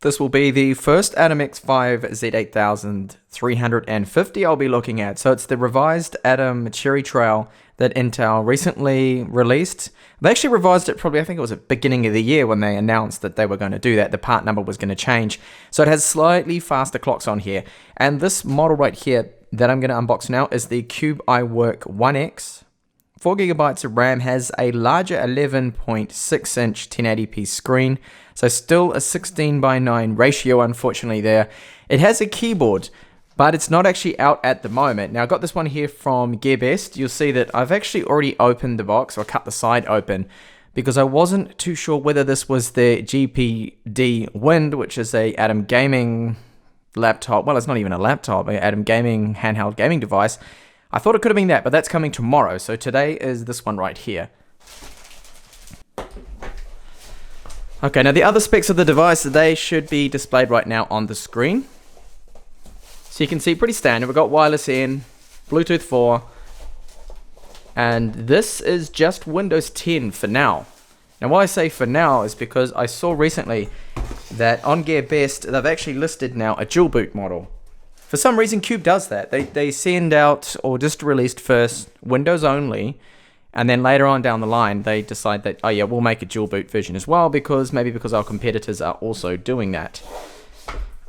This will be the first Atom X5 Z8350 I'll be looking at. So it's the revised Atom Cherry Trail that Intel recently released. They actually revised it probably, I think it was at the beginning of the year when they announced that they were going to do that. The part number was going to change. So it has slightly faster clocks on here. And this model right here that I'm going to unbox now is the Cube iwork1x. 4GB of RAM, has a larger 11.6 inch 1080p screen, so still a 16:9 ratio unfortunately there. It has a keyboard, but it's not actually out at the moment. Now I got this one here from GearBest. You'll see that I've actually already opened the box, or cut the side open, because I wasn't too sure whether this was the GPD Wind, which is a Atom gaming laptop. Well, it's not even a laptop, an Atom gaming handheld gaming device. I thought it could have been that, but that's coming tomorrow. So today is this one right here. Okay, now the other specs of the device, they should be displayed right now on the screen. So you can see pretty standard. We've got wireless in, Bluetooth 4, and this is just Windows 10 for now. Now why I say for now is because I saw recently that on GearBest, they've actually listed now a dual boot model. For some reason, Cube does that. They send out, or just released first, Windows only, and then later on down the line, they decide that, oh yeah, we'll make a dual boot version as well, because our competitors are also doing that.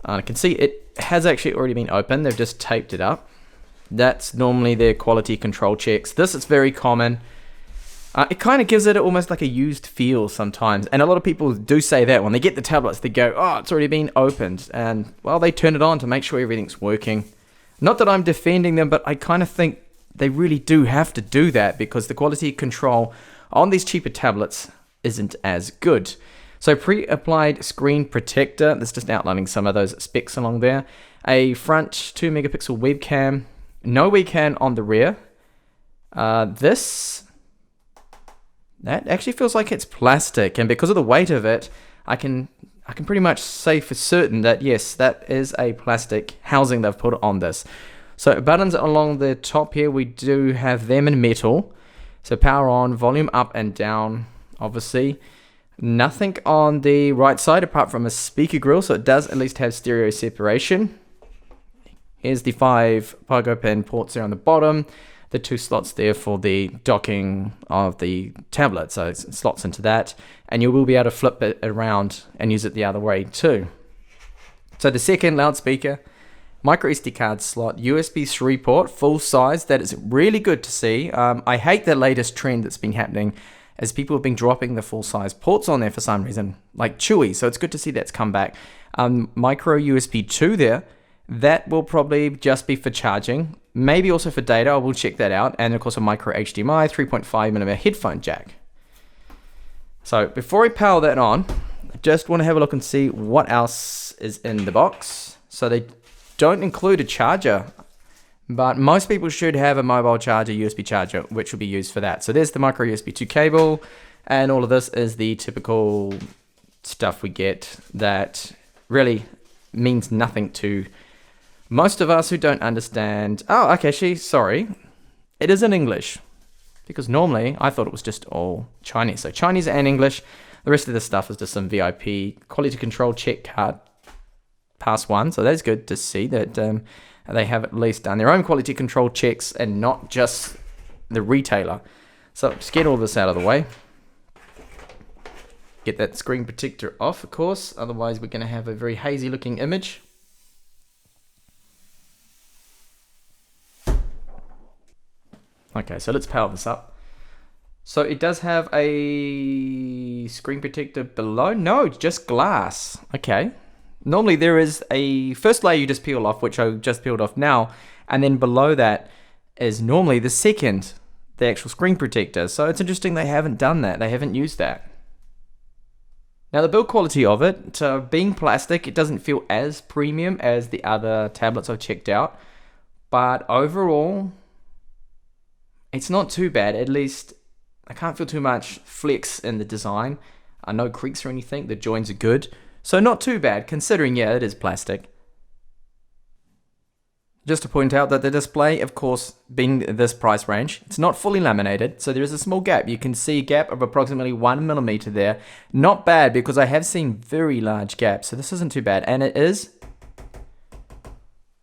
I can see it has actually already been opened. They've just taped it up. That's normally their quality control checks. This is very common. It kind of gives it almost like a used feel sometimes. And a lot of people do say that when they get the tablets, they go, oh, it's already been opened. And, well, they turn it on to make sure everything's working. Not that I'm defending them, but I kind of think they really do have to do that, because the quality control on these cheaper tablets isn't as good. So pre-applied screen protector, that's just outlining some of those specs along there. A front 2-megapixel webcam, no webcam on the rear. That actually feels like it's plastic, and because of the weight of it, I can pretty much say for certain that yes, that is a plastic housing they've put on this. So buttons along the top here, we do have them in metal. So power on, volume up and down, obviously. Nothing on the right side apart from a speaker grill, so it does at least have stereo separation. Here's the 5 pogo pin ports there on the bottom. The 2 slots there for the docking of the tablet, so it slots into that, and you will be able to flip it around and use it the other way too. So the second loudspeaker, micro SD card slot, USB 3 port, full size. That is really good to see. I hate the latest trend that's been happening, as people have been dropping the full size ports on there for some reason, like Chewy. So it's good to see that's come back. Micro USB 2 there. That will probably just be for charging, maybe also for data. I will check that out. And of course a micro HDMI 3.5mm headphone jack. So before I power that on, I just want to have a look and see what else is in the box. So they don't include a charger, but most people should have a mobile charger, USB charger, which will be used for that. So there's the micro USB 2 cable, and all of this is the typical stuff we get that really means nothing to most of us who don't understand. Oh, okay, sorry. It is in English, because normally I thought it was just all Chinese. So Chinese and English. The rest of the stuff is just some VIP quality control check card, pass 1. So that's good to see that they have at least done their own quality control checks and not just the retailer. So just get all this out of the way. Get that screen protector off, of course. Otherwise, we're going to have a very hazy looking image. Okay, so let's power this up. So it does have a screen protector below. No, just glass. Okay. Normally there is a first layer you just peel off, which I just peeled off now. And then below that is normally the second, the actual screen protector. So it's interesting they haven't done that. They haven't used that. Now the build quality of it, being plastic, it doesn't feel as premium as the other tablets I've checked out. But overall, it's not too bad. At least I can't feel too much flex in the design. No creaks or anything. The joins are good. So not too bad, considering, yeah, it is plastic. Just to point out that the display, of course, being this price range, it's not fully laminated, so there is a small gap. You can see a gap of approximately 1mm there. Not bad, because I have seen very large gaps, so this isn't too bad. And it is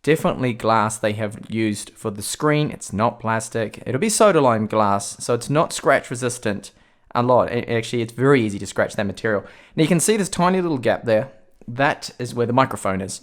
definitely glass they have used for the screen. It's not plastic. It'll be soda lime glass, so it's not scratch resistant a lot. Actually, it's very easy to scratch that material. Now you can see this tiny little gap there. That is where the microphone is.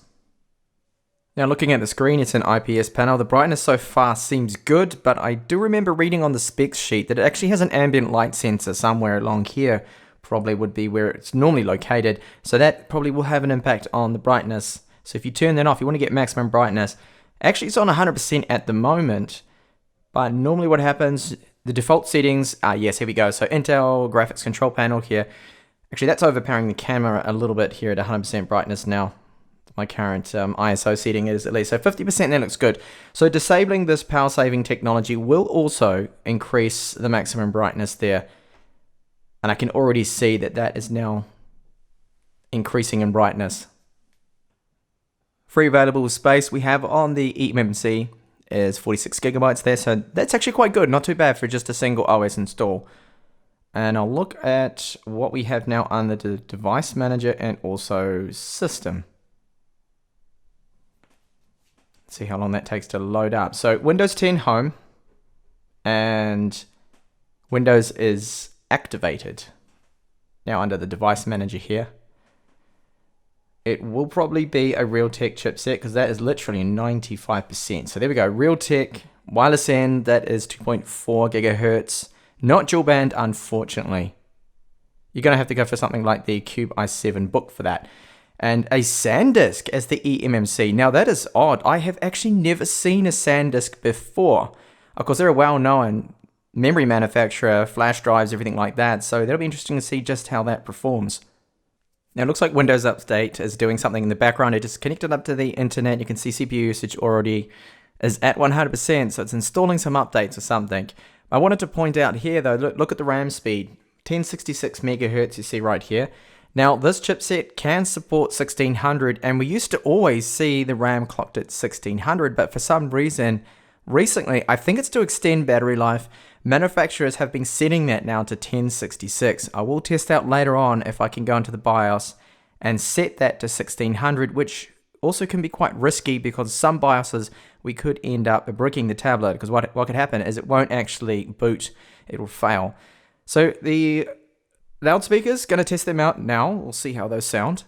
Now looking at the screen, it's an IPS panel. The brightness so far seems good, but I do remember reading on the specs sheet that it actually has an ambient light sensor somewhere along here. Probably would be where it's normally located. So that probably will have an impact on the brightness. So if you turn that off, you want to get maximum brightness. Actually, it's on 100% at the moment. But normally what happens, the default settings, yes, here we go. So Intel graphics control panel here. Actually, that's overpowering the camera a little bit here at 100% brightness now. My current ISO setting is at least. So 50%, that looks good. So disabling this power saving technology will also increase the maximum brightness there. And I can already see that that is now increasing in brightness. Free available space we have on the eMMC is 46 gigabytes there. So that's actually quite good. Not too bad for just a single OS install. And I'll look at what we have now under the device manager and also system. See how long that takes to load up. So Windows 10 Home and Windows is activated. Now under the device manager here, it will probably be a Realtek chipset because that is literally 95%. So there we go, Realtek wireless end, that is 2.4 gigahertz, not dual band unfortunately. You're gonna have to go for something like the Cube i7 book for that. And a SanDisk as the eMMC. Now that is odd. I have actually never seen a SanDisk before. Of course, they're a well-known memory manufacturer, flash drives, everything like that. So that'll be interesting to see just how that performs. Now it looks like Windows Update is doing something in the background. It is connected up to the internet. You can see CPU usage already is at 100%. So it's installing some updates or something. I wanted to point out here though, look at the RAM speed. 1066 megahertz you see right here. Now this chipset can support 1600 and we used to always see the RAM clocked at 1600, but for some reason recently, I think it's to extend battery life, manufacturers have been setting that now to 1066. I will test out later on if I can go into the BIOS and set that to 1600, which also can be quite risky because some BIOSes we could end up bricking the tablet because what could happen is it won't actually boot, it will fail. So the loudspeakers, going to test them out now. We'll see how those sound.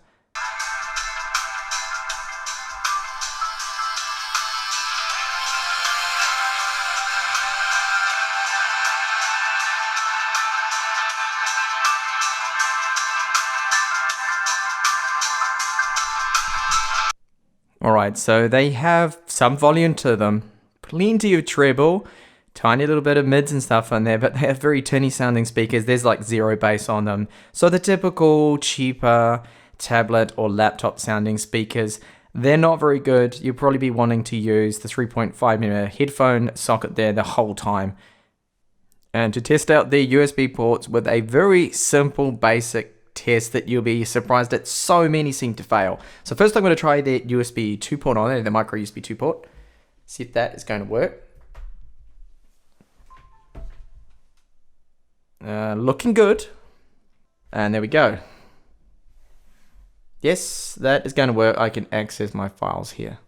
Alright, so they have some volume to them, plenty of treble, tiny little bit of mids and stuff on there, but they have very tinny sounding speakers. There's like zero bass on them. So the typical cheaper tablet or laptop sounding speakers, they're not very good. You'll probably be wanting to use the 3.5mm headphone socket there the whole time. And to test out the USB ports with a very simple basic test that you'll be surprised that so many seem to fail. So first I'm going to try the USB 2 port on there, the micro USB 2 port. See if that is going to work. Looking good. And there we go. Yes, that is going to work. I can access my files here.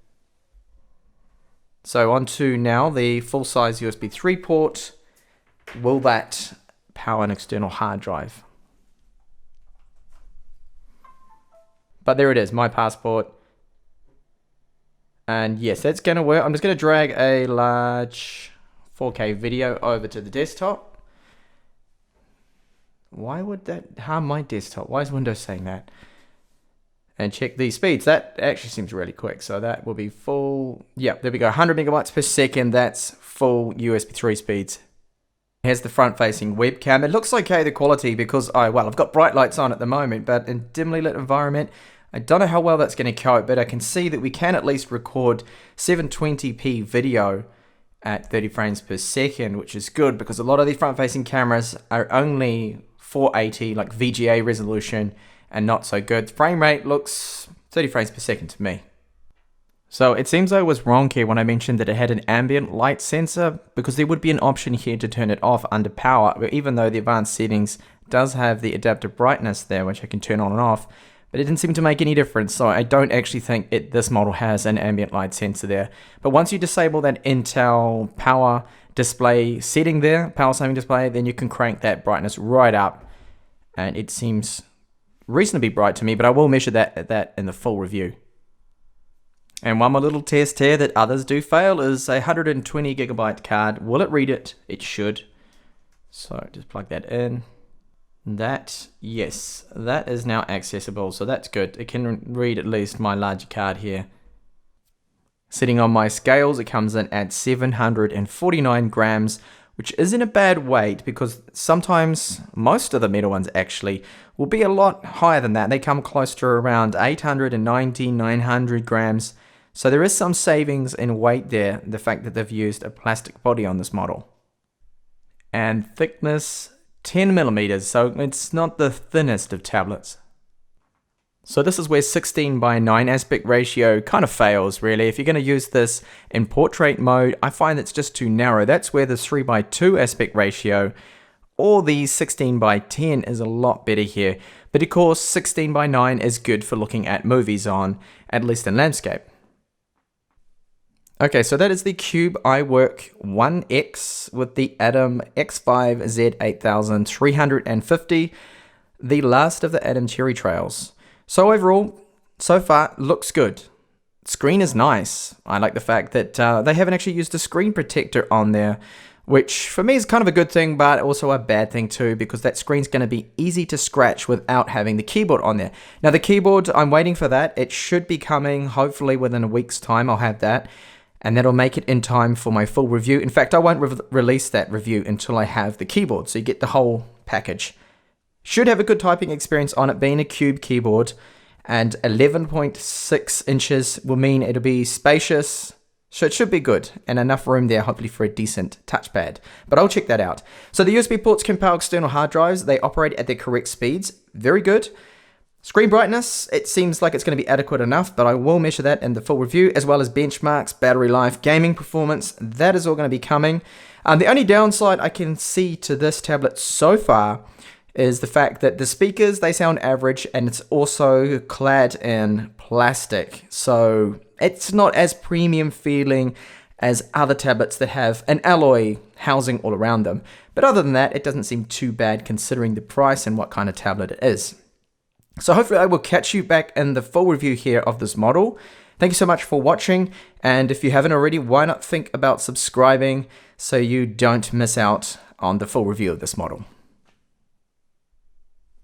So on to now the full-size USB 3 port. Will that power an external hard drive? But there it is, my passport. And yes, that's going to work. I'm just going to drag a large 4K video over to the desktop. Why would that harm my desktop? Why is Windows saying that? And check these speeds. That actually seems really quick. So that will be full. Yeah, there we go. 100 megabytes per second. That's full USB 3 speeds. Here's the front-facing webcam. It looks okay, the quality, because I've got bright lights on at the moment, but in dimly lit environment, I don't know how well that's going to cope, but I can see that we can at least record 720p video at 30 frames per second, which is good because a lot of these front-facing cameras are only 480, like VGA resolution, and not so good. Frame rate looks 30 frames per second to me. So it seems I was wrong here when I mentioned that it had an ambient light sensor, because there would be an option here to turn it off under power, even though the advanced settings does have the adaptive brightness there, which I can turn on and off, but it didn't seem to make any difference. So I don't actually think this model has an ambient light sensor there. But once you disable that Intel power display setting there, power saving display, then you can crank that brightness right up, and it seems reasonably bright to me, but I will measure that in the full review. And one more little test here that others do fail is a 120 gigabyte card. Will it read it? It should. So just plug that in. Yes, that is now accessible, so that's good. It can read at least my larger card here. Sitting on my scales, it comes in at 749 grams, which isn't a bad weight, because sometimes most of the metal ones actually will be a lot higher than that. They come close to around 890, 900 grams. So there is some savings in weight there, the fact that they've used a plastic body on this model. And thickness, 10 millimeters, so it's not the thinnest of tablets. So this is where 16:9 aspect ratio kind of fails, really. If you're going to use this in portrait mode, I find it's just too narrow. That's where the 3:2 aspect ratio or the 16:10 is a lot better here. But of course, 16:9 is good for looking at movies on, at least in landscape. Okay, so that is the Cube iwork1x with the Atom X5 Z8350, the last of the Atom cherry trails. So overall, so far, looks good. Screen is nice. I like the fact that they haven't actually used a screen protector on there, which for me is kind of a good thing, but also a bad thing too, because that screen's going to be easy to scratch without having the keyboard on there. Now the keyboard, I'm waiting for that. It should be coming, hopefully within a week's time I'll have that. And that'll make it in time for my full review. In fact, I won't release that review until I have the keyboard, so you get the whole package. Should have a good typing experience on it, being a Cube keyboard, and 11.6 inches will mean it'll be spacious, so it should be good, and enough room there hopefully for a decent touchpad. But I'll check that out. So the USB ports can power external hard drives. They operate at their correct speeds. Very good. Screen brightness, it seems like it's going to be adequate enough, but I will measure that in the full review, as well as benchmarks, battery life, gaming performance. That is all going to be coming. The only downside I can see to this tablet so far is the fact that the speakers, they sound average, and it's also clad in plastic. So it's not as premium feeling as other tablets that have an alloy housing all around them. But other than that, it doesn't seem too bad considering the price and what kind of tablet it is. So hopefully I will catch you back in the full review here of this model. Thank you so much for watching, and if you haven't already, why not think about subscribing so you don't miss out on the full review of this model.